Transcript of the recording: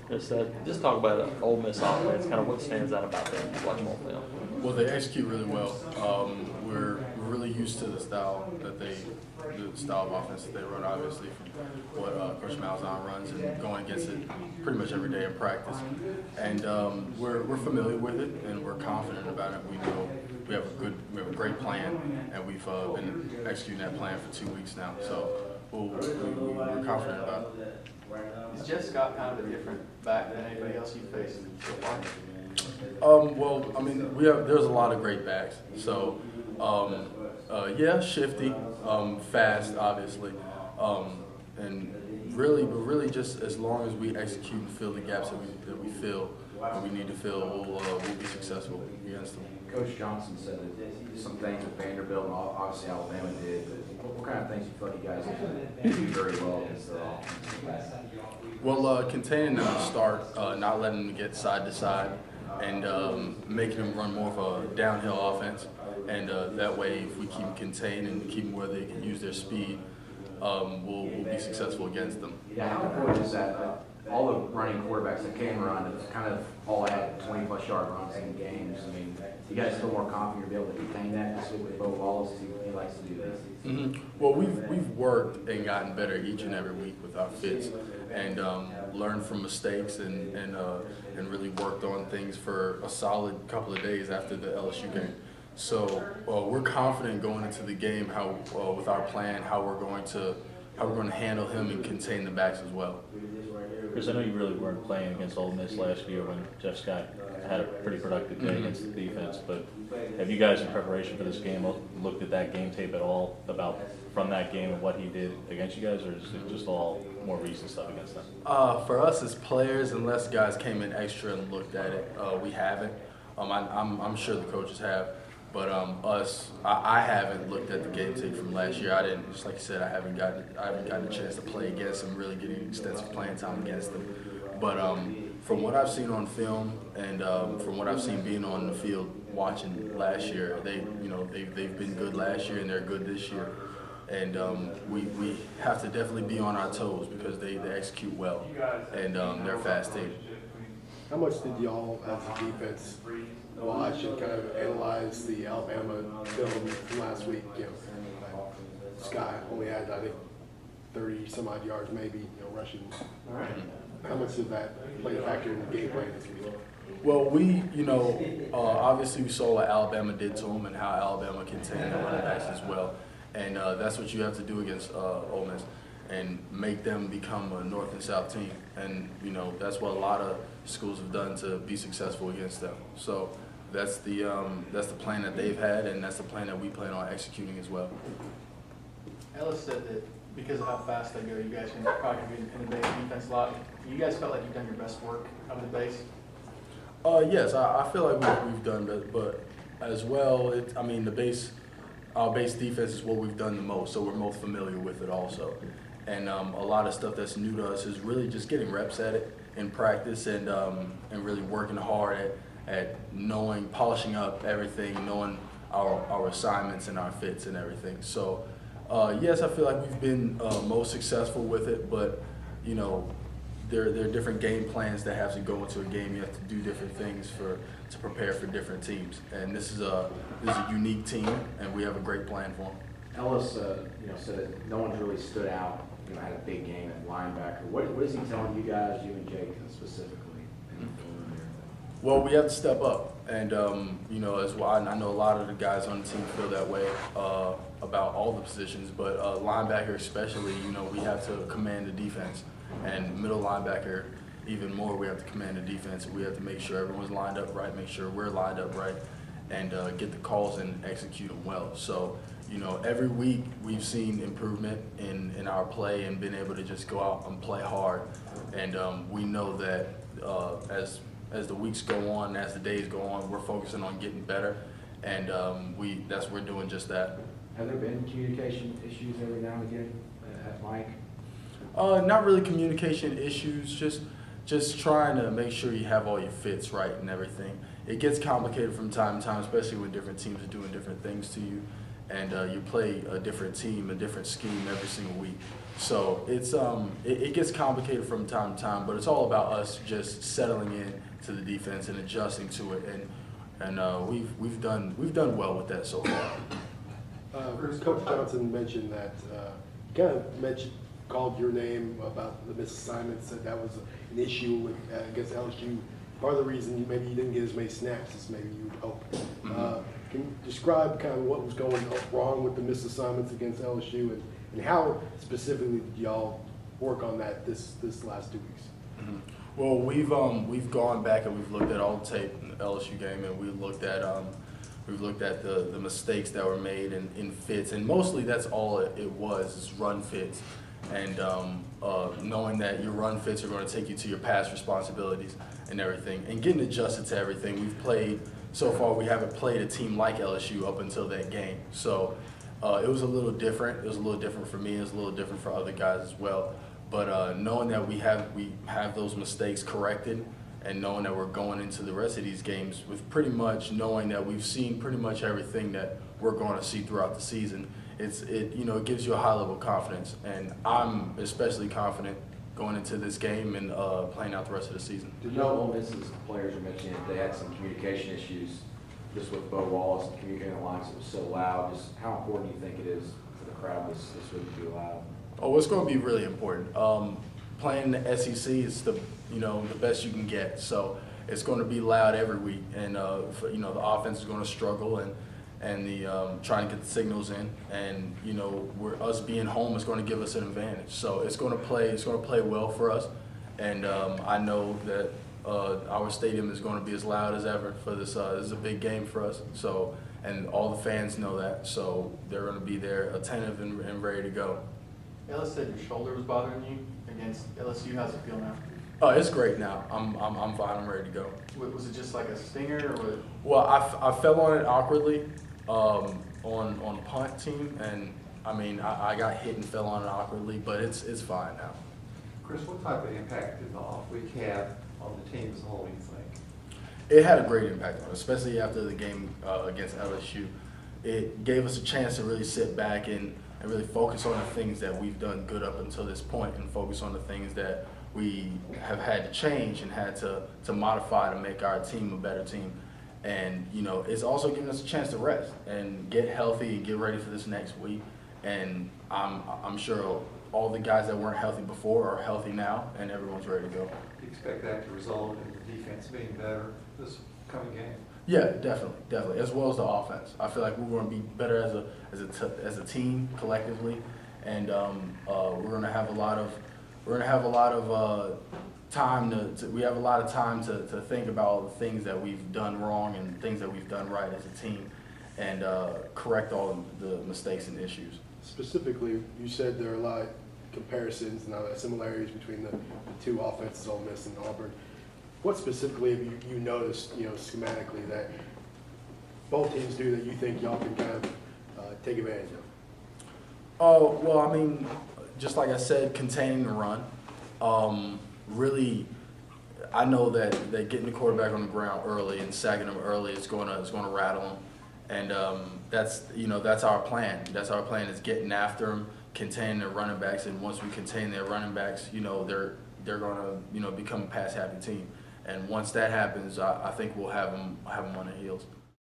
Just talk about the Ole Miss offense, kind of what stands out about them watching on film. Well, they execute really well. We're really used to the style of offense that they run, obviously, from what Coach Malzahn runs and going against it pretty much every day in practice. And we're familiar with it, and we're confident about it. We know we have a great plan, and we've been executing that plan for 2 weeks now. So we're confident about it. Is Jeff Scott kind of a different back than anybody else you've faced so far? Well, I mean, there's a lot of great backs. So, yeah, shifty, fast, obviously, and really, just as long as we execute and fill the gaps that we feel and we need to fill, we'll be successful against them. Coach Johnson said that some things with Vanderbilt and obviously Alabama did, but what kind of things you feel like you guys do very well against their offense? Well, containing them to start, not letting them get side to side, and making them run more of a downhill offense. And that way, if we keep them contained and keep them where they can use their speed, we'll be successful against them. Yeah, how important is that? All the running quarterbacks that came around, it's kind of all had 20-plus yard runs in games. I mean, you guys feel more confident you'll be able to contain that this week with Bo Wallace? He likes to do this. Mm-hmm. Well, we've worked and gotten better each and every week with our fits, and learned from mistakes and really worked on things for a solid couple of days after the LSU game. So we're confident going into the game with our plan, how we're going to handle him and contain the backs as well. Kris, I know you really weren't playing against Ole Miss last year when Jeff Scott had a pretty productive day against the defense, but have you guys in preparation for this game looked at that game tape at all from that game and what he did against you guys, or is it just all more recent stuff against them? For us as players, unless guys came in extra and looked at it, we haven't. I'm sure the coaches have. But I haven't looked at the game tape from last year. I didn't, just like you said, I haven't gotten a chance to play against them, really getting extensive playing time against them. But from what I've seen on film and from what I've seen being on the field watching last year, they've been good last year and they're good this year. And we have to definitely be on our toes because they execute well and they're a fast team. How much did y'all as a defense watch and kind of analyze the Alabama film from last week? Scott only had, I think, 30 some odd yards maybe, rushing. How much did that play a factor in the game plan this week? Well, obviously we saw what Alabama did to them and how Alabama contained the running backs as well. And that's what you have to do against Ole Miss and make them become a North and South team. And, that's what a lot of schools have done to be successful against them. So that's the plan that they've had, and that's the plan that we plan on executing as well. Ellis said that because of how fast they go, you guys can probably be in the base defense a lot. You guys felt like you've done your best work of the base? Yes, I feel like we've done that, but as well, our base defense is what we've done the most, so we're most familiar with it also. And a lot of stuff that's new to us is really just getting reps at it in practice and really working hard at knowing, polishing up everything, knowing our assignments and our fits and everything. So, yes, I feel like we've been most successful with it, but, there are different game plans that have to go into a game. You have to do different things to prepare for different teams. And this is a unique team, and we have a great plan for them. Ellis, said that no one's really stood out. Had a big game at linebacker. What is he telling you guys, you and Jake specifically? Well, we have to step up, and as well. I know a lot of the guys on the team feel that way about all the positions, but linebacker especially. We have to command the defense, and middle linebacker even more. We have to command the defense. We have to make sure everyone's lined up right, make sure we're lined up right, and get the calls and execute them well. So. Every week we've seen improvement in our play and been able to just go out and play hard. And we know that as the weeks go on, as the days go on, we're focusing on getting better. And we're doing just that. Have there been communication issues every now and again at Mike? Not really communication issues, just trying to make sure you have all your fits right and everything. It gets complicated from time to time, especially when different teams are doing different things to you. and you play a different team, a different scheme every single week. So it's it gets complicated from time to time, but it's all about us just settling in to the defense and adjusting to it, and we've done well with that so far. Coach Johnson mentioned that, called your name about the misassignment, said that was an issue with, against LSU. Part of the reason maybe you didn't get as many snaps as maybe you would hope. Can you describe kind of what was going wrong with the misassignments against LSU, and how specifically did y'all work on that this last 2 weeks? Well, we've gone back and we've looked at all the tape in the LSU game, and we've looked at the mistakes that were made in fits, and mostly that's all it was, is run fits, and knowing that your run fits are going to take you to your pass responsibilities and everything, and getting adjusted to everything. We've played so far. We haven't played a team like LSU up until that game, so it was a little different. It was a little different for me. It was a little different for other guys as well. But knowing that we have those mistakes corrected, and knowing that we're going into the rest of these games with pretty much knowing that we've seen pretty much everything that we're going to see throughout the season, it gives you a high level of confidence, and I'm especially confident going into this game and playing out the rest of the season. Did you know Ole Miss's players are mentioning that they had some communication issues just with Bo Wallace and communicating the lines? It was so loud. Just how important do you think it is for the crowd this week to be loud? Oh, it's going to be really important. Playing the SEC is the best you can get, so it's going to be loud every week, and the offense is going to struggle, and the trying to get the signals in, and us being home is going to give us an advantage. So it's going to play well for us, and I know that our stadium is going to be as loud as ever for this. This is a big game for us, so, and all the fans know that, so they're going to be there attentive and ready to go. Ellis said your shoulder was bothering you against LSU. How's it feel now? Oh, it's great now. I'm fine. I'm ready to go. Was it just like a stinger, or what? Well, I fell on it awkwardly on punt team, and I mean I got hit and fell on it awkwardly, but it's fine now. Kris, what type of impact did the off week have on the team as a whole, you think? It had a great impact on us, especially after the game against LSU. It gave us a chance to really sit back and really focus on the things that we've done good up until this point, and focus on the things that we have had to change and had to modify to make our team a better team. And it's also giving us a chance to rest and get healthy and get ready for this next week. And I'm sure all the guys that weren't healthy before are healthy now, and everyone's ready to go. Do you expect that to result in the defense being better this coming game? Yeah, definitely, as well as the offense. I feel like we're going to be better as a team collectively, and we're going to have a lot of time to think about the things that we've done wrong and things that we've done right as a team, and correct all of the mistakes and issues. Specifically, you said there are a lot of comparisons and similarities between the two offenses, Ole Miss and Auburn. What specifically have you noticed, schematically, that both teams do that you think y'all can kind of take advantage of? Oh, well, I mean, just like I said, containing the run. Really, I know that getting the quarterback on the ground early and sacking him early is going to rattle him, and that's our plan. That's our plan, is getting after him, containing their running backs, and once we contain their running backs, they're going to become a pass happy team. And once that happens, I think we'll have them on their heels.